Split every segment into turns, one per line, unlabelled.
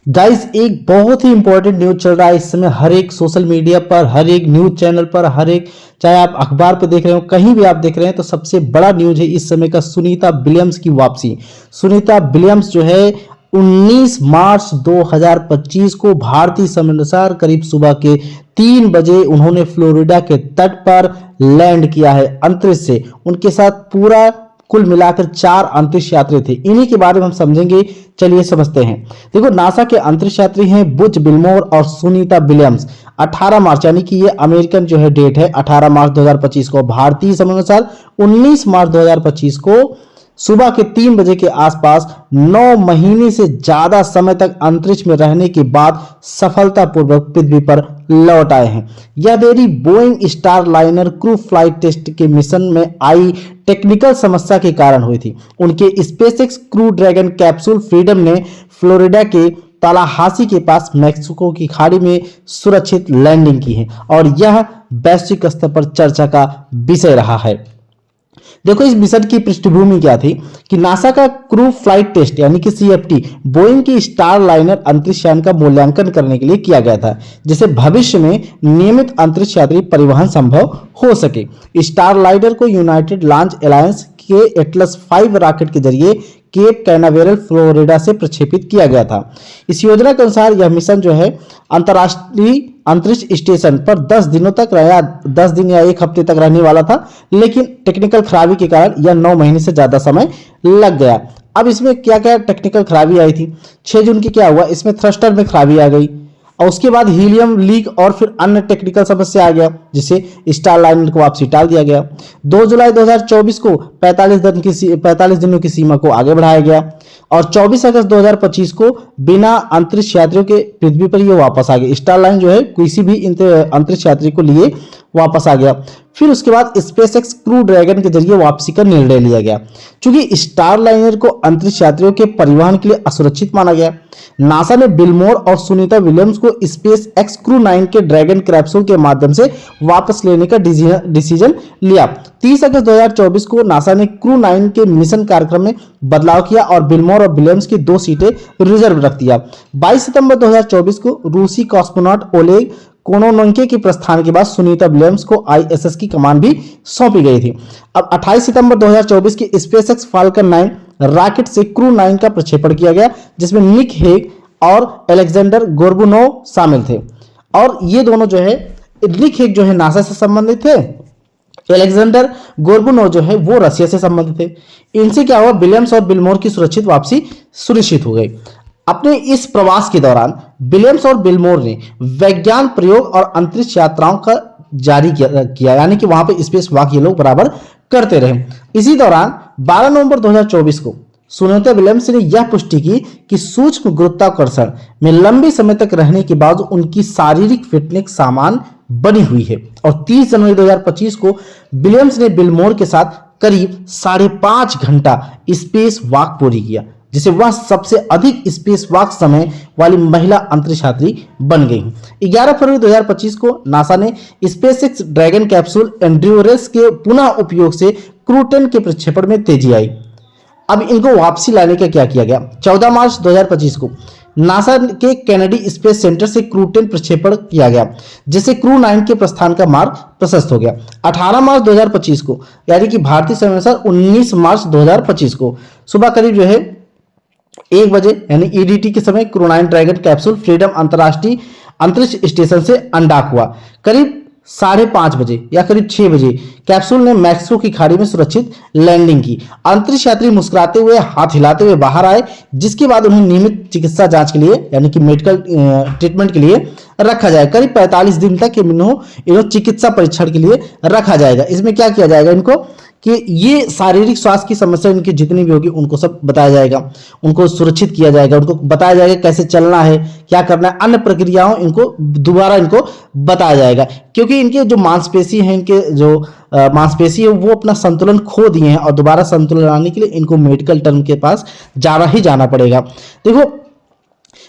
Guys, एक बहुत ही important news चल रहा है इस समय। हर एक सोशल मीडिया पर, हर एक न्यूज चैनल पर, हर एक, चाहे आप अखबार पर देख रहे हो, कहीं भी आप देख रहे हैं, तो सबसे बड़ा न्यूज है इस समय का सुनीता विलियम्स की वापसी। सुनीता विलियम्स जो है 19 मार्च 2025 को भारतीय समय अनुसार करीब सुबह के 3 बजे उन्होंने फ्लोरिडा के तट पर लैंड किया है अंतरिक्ष से। उनके साथ पूरा कुल मिलाकर 4 अंतरिक्ष यात्री थे। इन्हीं के बारे में हम समझेंगे, चलिए समझते हैं। देखो, नासा के अंतरिक्ष यात्री हैं बुच विल्मोर और सुनीता विलियम्स। 18 मार्च, यानी कि ये अमेरिकन जो है डेट है, 18 मार्च 2025 को, भारतीय समय अनुसार 19 मार्च 2025 को सुबह के 3 बजे के आसपास 9 महीने से ज्यादा समय तक अंतरिक्ष में रहने के बाद सफलतापूर्वक पृथ्वी पर लौट आए हैं। यह देरी Boeing Starliner crew flight test के मिशन में आई टेक्निकल समस्या के कारण हुई थी। उनके SpaceX Crew Dragon capsule Freedom ने फ्लोरिडा के तालाहासी के पास मैक्सिको की खाड़ी में सुरक्षित लैंडिंग की है और यह वैश्विक स्तर पर चर्चा का विषय रहा है। देखो, इस मिशन की पृष्ठभूमि क्या थी कि नासा का क्रू फ्लाइट टेस्ट यानी कि CFT बोइंग की स्टार लाइनर अंतरिक्ष यान का मूल्यांकन करने के लिए किया गया था, जिससे भविष्य में नियमित अंतरिक्ष यात्री परिवहन संभव हो सके। स्टार लाइनर को यूनाइटेड लॉन्च अलायंस के एटलस 5 रॉकेट के जरिए केप कैनावेरल फ्लोरिडा से प्रक्षेपित किया गया था। इस योजना के अनुसार यह मिशन जो है अंतर्राष्ट्रीय अंतरिक्ष स्टेशन पर 10 दिनों तक रहा, 10 दिन या 1 हफ्ते तक रहने वाला था, लेकिन टेक्निकल खराबी के कारण यह 9 महीने से ज्यादा समय लग गया। अब इसमें क्या क्या टेक्निकल खराबी आई थी? 6 जून की क्या हुआ, इसमें थ्रस्टर में खराबी आ गई और उसके बाद हीलियम लीक और फिर अन्य टेक्निकल समस्या आ गया, जिससे स्टार लाइनर को वापसी टाल दिया गया। 2 जुलाई 2024 को 45 दिनों की सीमा को आगे बढ़ाया गया और 24 अगस्त 2025 को बिना अंतरिक्ष यात्रियों के पृथ्वी पर ये वापस आ गए। स्टार लाइन जो है किसी भी अंतरिक्ष यात्री को लिए वापस आ गया। फिर उसके बाद स्पेसएक्स क्रू ड्रैगन के जरिए वापसी का निर्णय लिया गया। चूंकि स्टार लाइनर को अंतरिक्ष यात्रियों के परिवहन के लिए असुरक्षित माना गया, नासा ने विल्मोर और सुनीता विलियम्स को स्पेस एक्स क्रू 9 के ड्रैगन कैप्सूल के माध्यम से वापस लेने का डिसीजन लिया। 30 अगस्त 2024 को नासा ने क्रू 9 के मिशन कार्यक्रम में बदलाव किया और विल्मोर और विलियम्स की 2 सीटें रिजर्व रख दिया। 22 सितंबर 2024 को रूसी कॉस्मोनॉट ओलेग कोनोनोव्स्की के प्रस्थान के बाद सुनीता विलियम्स को ISS की कमान भी सौंपी गई थी। अब 28 सितंबर 2024 की स्पेसएक्स फाल्कन 9 रॉकेट से क्रू 9 का प्रक्षेपण किया गया, जिसमें निक हेग और अलेक्जेंडर गोर्बुनोव शामिल थे। और ये दोनों जो है, निक हेग जो है नासा से संबंधित थे, अलेक्जेंडर गोर्बुनोव जो है वो रशिया से संबंधित थे। इनसे क्या हुआ, विलियम्स और विल्मोर की सुरक्षित वापसी सुनिश्चित हो गई। अपने इस प्रवास के दौरान विलियम्स और विल्मोर ने वैज्ञान प्रयोग और अंतरिक्ष यात्राओं का जारी किया, यानी कि वहां पे स्पेस वॉक ये लोग बराबर करते रहे। इसी दौरान 12 नवंबर 2024 को सुनीता विलियम्स ने यह पुष्टि की कि सूक्ष्म गुरुत्वाकर्षण में लंबे समय तक रहने के बाद उनकी शारीरिक फिटनेस सामान बनी हुई है। और 30 जनवरी 2025 को विलियम्स ने विल्मोर के साथ करीब 5.5 घंटा स्पेस वॉक पूरी किया, जिसे वह सबसे अधिक स्पेस वॉक समय वाली महिला अंतरिक्ष यात्री बन गई। 11 फरवरी 2025 को नासा ने स्पेसएक्स ड्रैगन कैप्सूल एंड्योरेंस के पुनः उपयोग से क्रू 10 के प्रक्षेपण में तेजी आई। अब इनको वापसी लाने का क्या किया गया? 14 मार्च 2025 को नासा के कैनेडी स्पेस सेंटर से क्रू 10 प्रक्षेपण किया गया, जिससे क्रू 9 के प्रस्थान का मार्ग प्रशस्त हो गया। 18 मार्च 2025 को, यानी कि भारतीय समय अनुसार 19 मार्च 2025 को सुबह करीब जो है 1 बजे यानी EDT के समय क्रू 9 ड्रैगन कैप्सूल फ्रीडम अंतर्राष्ट्रीय अंतरिक्ष स्टेशन से अनडॉक हुआ। करीब 5:30 बजे या करीब 6 बजे कैप्सूल ने मैक्सिको की खाड़ी में सुरक्षित लैंडिंग की। अंतरिक्ष यात्री मुस्कुराते हुए, हाथ हिलाते हुए बाहर आए, जिसके बाद उन्हें नियमित चिकित्सा जांच के लिए यानी कि मेडिकल ट्रीटमेंट के लिए रखा जाए। करीब 45 दिन तक इन्हों चिकित्सा परीक्षण के लिए रखा जाएगा। इसमें क्या किया जाएगा इनको कि ये शारीरिक स्वास्थ्य की समस्या इनकी जितनी भी होगी उनको सब बताया जाएगा, उनको सुरक्षित किया जाएगा, उनको बताया जाएगा कैसे चलना है, क्या करना है, अन्य प्रक्रियाओं इनको दोबारा इनको बताया जाएगा। क्योंकि इनके जो मांसपेशी है, इनके जो मांसपेशी है वो अपना संतुलन खो दिए हैं और दोबारा संतुलन लाने के लिए इनको मेडिकल टर्म के पास जाना ही जाना पड़ेगा। देखो,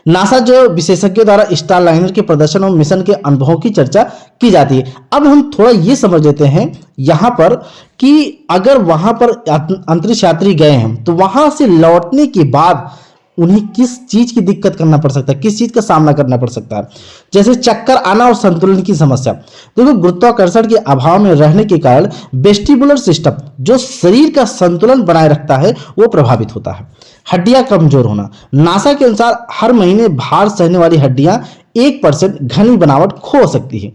नासा जो विशेषज्ञों द्वारा स्टार लाइनर के प्रदर्शन और मिशन के अनुभवों की चर्चा की जाती है। अब हम थोड़ा ये समझ लेते हैं यहां पर कि अगर वहां पर अंतरिक्ष यात्री गए हैं तो वहां से लौटने के बाद उन्हें किस चीज की दिक्कत करना पड़ सकता है, किस चीज का सामना करना पड़ सकता है। जैसे चक्कर आना और संतुलन की समस्या। देखो, गुरुत्वाकर्षण के अभाव में रहने के कारण वेस्टिबुलर सिस्टम जो शरीर का संतुलन बनाए रखता है वो प्रभावित होता है। हड्डियां कमजोर होना। नासा के अनुसार हर महीने भार सहने वाली हड्डियां 1% घनी बनावट खो सकती है,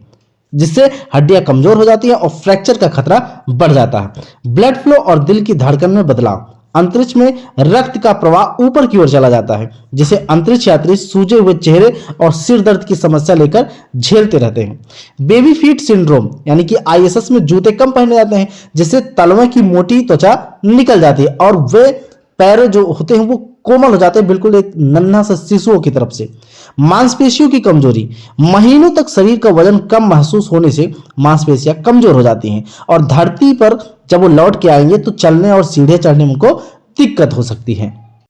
जिससे हड्डियां कमजोर हो जाती हैं और फ्रैक्चर का खतरा बढ़ जाता है। ब्लड फ्लो और दिल की धड़कन में बदलाव। अंतरिक्ष में रक्त का प्रवाह ऊपर की ओर चला जाता है, जिसे अंतरिक्ष यात्री सूजे हुए चेहरे और सिर दर्द की समस्या लेकर झेलते रहते हैं। बेबी फीट सिंड्रोम यानी कि आईएसएस में जूते कम पहने जाते हैं, जिससे तलवे की मोटी त्वचा निकल जाती है और वे पैर जो होते हैं वो कोमल हो जाते हैं, बिल्कुल एक नन्हा सा शिशुओं की तरफ से। मांसपेशियों की कमजोरी। महीनों तक शरीर का वजन कम महसूस होने से मांसपेशियां कमजोर हो जाती हैं और धरती पर जब वो लौट के आएंगे तो चलने और सीढ़ियां चढ़ने में उनको दिक्कत हो सकती है।